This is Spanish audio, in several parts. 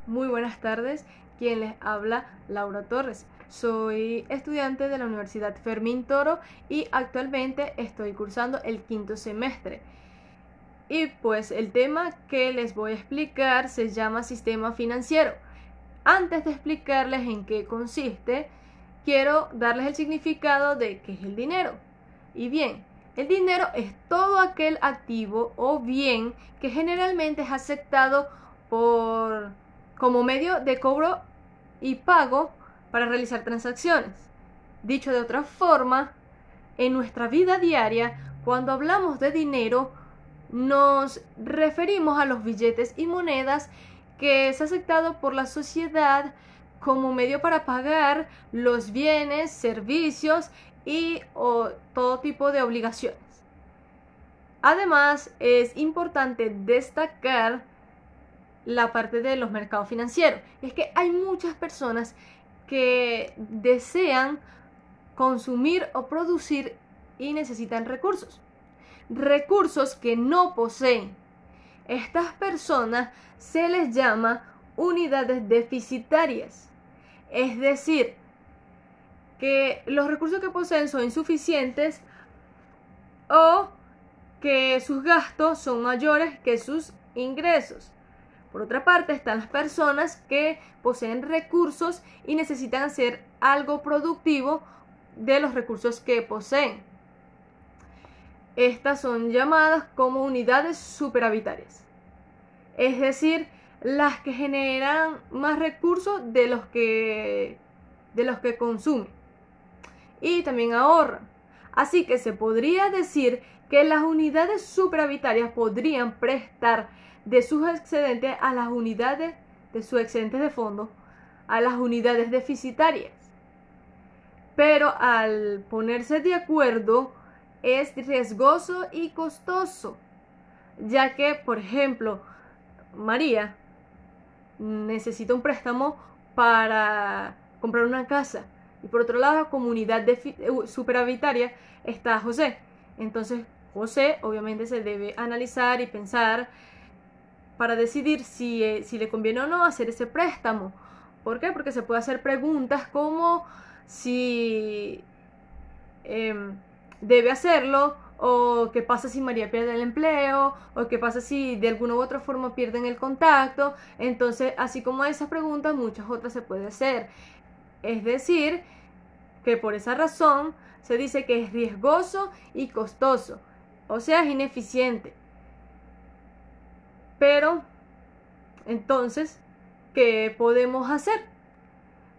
Muy buenas tardes, quien les habla Laura Torres. Soy estudiante de la Universidad Fermín Toro y actualmente estoy cursando el quinto semestre. Y pues el tema que les voy a explicar se llama sistema financiero. Antes de explicarles en qué consiste, quiero darles el significado de qué es el dinero. Y bien, el dinero es todo aquel activo o bien que generalmente es aceptado como medio de cobro y pago para realizar transacciones. Dicho de otra forma, en nuestra vida diaria, cuando hablamos de dinero, nos referimos a los billetes y monedas que es aceptado por la sociedad como medio para pagar los bienes, servicios y todo tipo de obligaciones. Además, es importante destacar la parte de los mercados financieros. Es que hay muchas personas que desean consumir o producir y necesitan recursos que no poseen. Estas personas se les llama unidades deficitarias, es decir, que los recursos que poseen son insuficientes o que sus gastos son mayores que sus ingresos. Por otra parte, están las personas que poseen recursos y necesitan hacer algo productivo de los recursos que poseen. Estas son llamadas como unidades superavitarias, es decir, las que generan más recursos de los que consumen y también ahorran. Así que se podría decir que las unidades superavitarias podrían prestar de sus excedentes a las unidades de sus excedentes de fondo a las unidades deficitarias. Pero al ponerse de acuerdo es riesgoso y costoso, ya que, por ejemplo, María necesita un préstamo para comprar una casa y por otro lado, como unidad superavitaria está José. Entonces, José obviamente se debe analizar y pensar para decidir si le conviene o no hacer ese préstamo. ¿Por qué? Porque se puede hacer preguntas como si debe hacerlo, o qué pasa si María pierde el empleo, o qué pasa si de alguna u otra forma pierden el contacto. Entonces, así como esas preguntas, muchas otras se puede hacer. Es decir, que por esa razón se dice que es riesgoso y costoso, o sea, es ineficiente. Pero, entonces, ¿qué podemos hacer?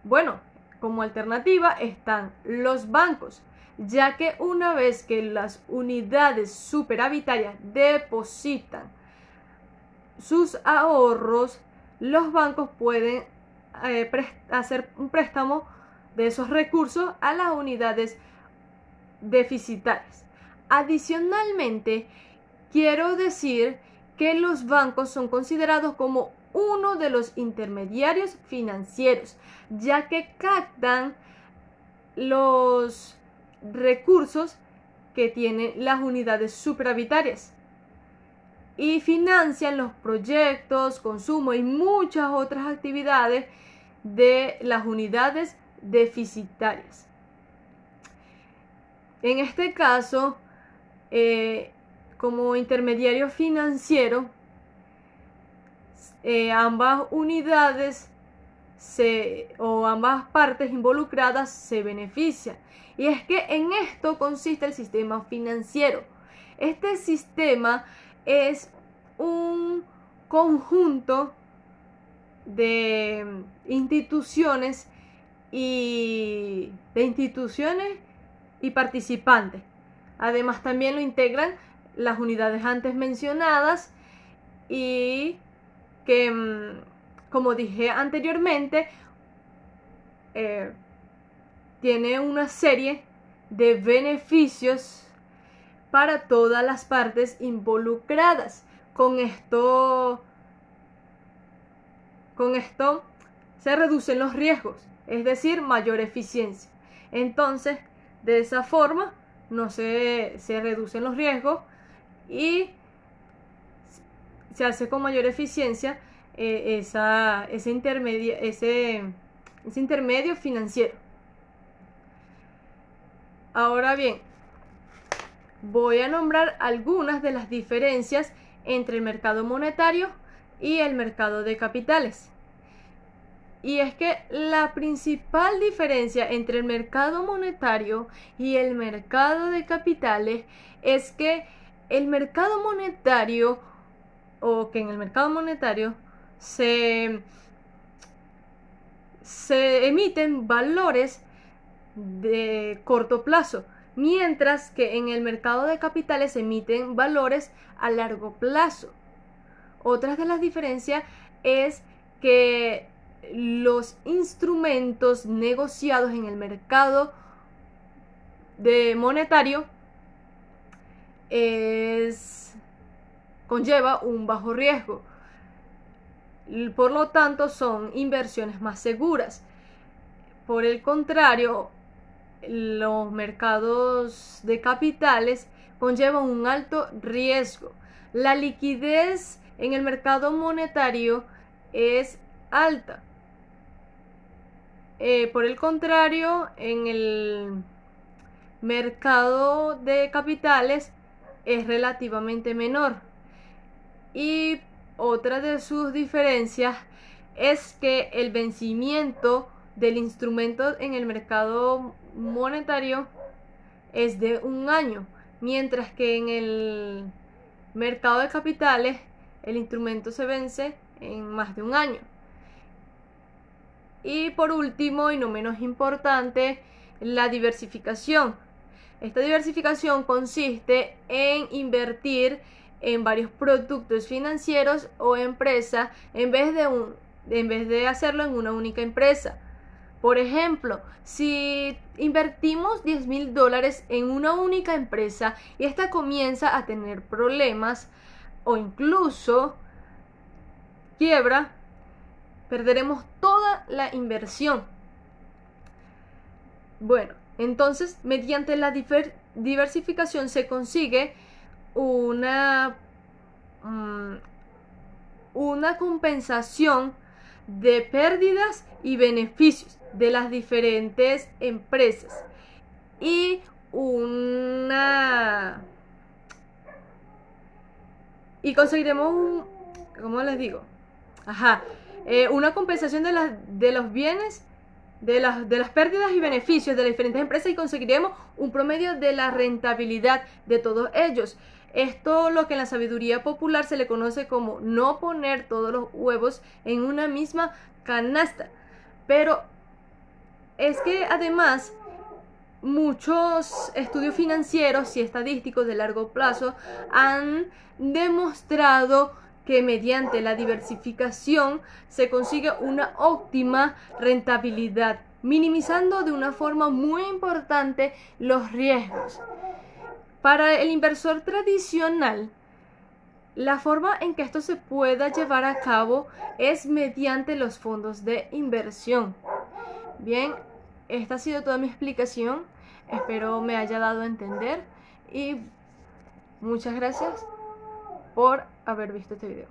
Bueno, como alternativa están los bancos, ya que una vez que las unidades superavitarias depositan sus ahorros, los bancos pueden hacer un préstamo de esos recursos a las unidades deficitarias. Adicionalmente, quiero decir que los bancos son considerados como uno de los intermediarios financieros, ya que captan los recursos que tienen las unidades superavitarias y financian los proyectos, consumo y muchas otras actividades de las unidades deficitarias. En este caso, como intermediario financiero, ambas unidades o ambas partes involucradas se benefician. Y es que en esto consiste el sistema financiero. Este sistema es un conjunto de instituciones y participantes. Además, también lo integran las unidades antes mencionadas y que, como dije anteriormente, tiene una serie de beneficios para todas las partes involucradas. Con esto se reducen los riesgos, es decir, mayor eficiencia. Entonces, de esa forma se reducen los riesgos y se hace con mayor eficiencia ese intermedio financiero. Ahora bien, voy a nombrar algunas de las diferencias entre el mercado monetario y el mercado de capitales. Y es que la principal diferencia entre el mercado monetario y el mercado de capitales es que el mercado monetario, o que en el mercado monetario se emiten valores de corto plazo, mientras que en el mercado de capitales se emiten valores a largo plazo. Otra de las diferencias es que los instrumentos negociados en el mercado monetario conlleva un bajo riesgo. Por lo tanto, son inversiones más seguras. Por el contrario, los mercados de capitales conllevan un alto riesgo. La liquidez en el mercado monetario es alta. Por el contrario, en el mercado de capitales es relativamente menor. Y otra de sus diferencias es que el vencimiento del instrumento en el mercado monetario es de 1 año, mientras que en el mercado de capitales el instrumento se vence en más de 1 año. Y por último, y no menos importante, la diversificación. Esta diversificación consiste en invertir en varios productos financieros o empresas en vez de hacerlo en una única empresa. Por ejemplo, si invertimos $10,000 en una única empresa y esta comienza a tener problemas o incluso quiebra, perderemos toda la inversión. Bueno, entonces, mediante la diversificación se consigue una compensación de pérdidas y beneficios de las diferentes empresas y conseguiremos ¿cómo les digo? Una compensación de los bienes, de las pérdidas y beneficios de las diferentes empresas, y conseguiremos un promedio de la rentabilidad de todos ellos. Esto lo que en la sabiduría popular se le conoce como no poner todos los huevos en una misma canasta. Pero es que además muchos estudios financieros y estadísticos de largo plazo han demostrado que mediante la diversificación se consigue una óptima rentabilidad, minimizando de una forma muy importante los riesgos. Para el inversor tradicional, la forma en que esto se pueda llevar a cabo es mediante los fondos de inversión. Bien, esta ha sido toda mi explicación. Espero me haya dado a entender y muchas gracias por haber visto este video.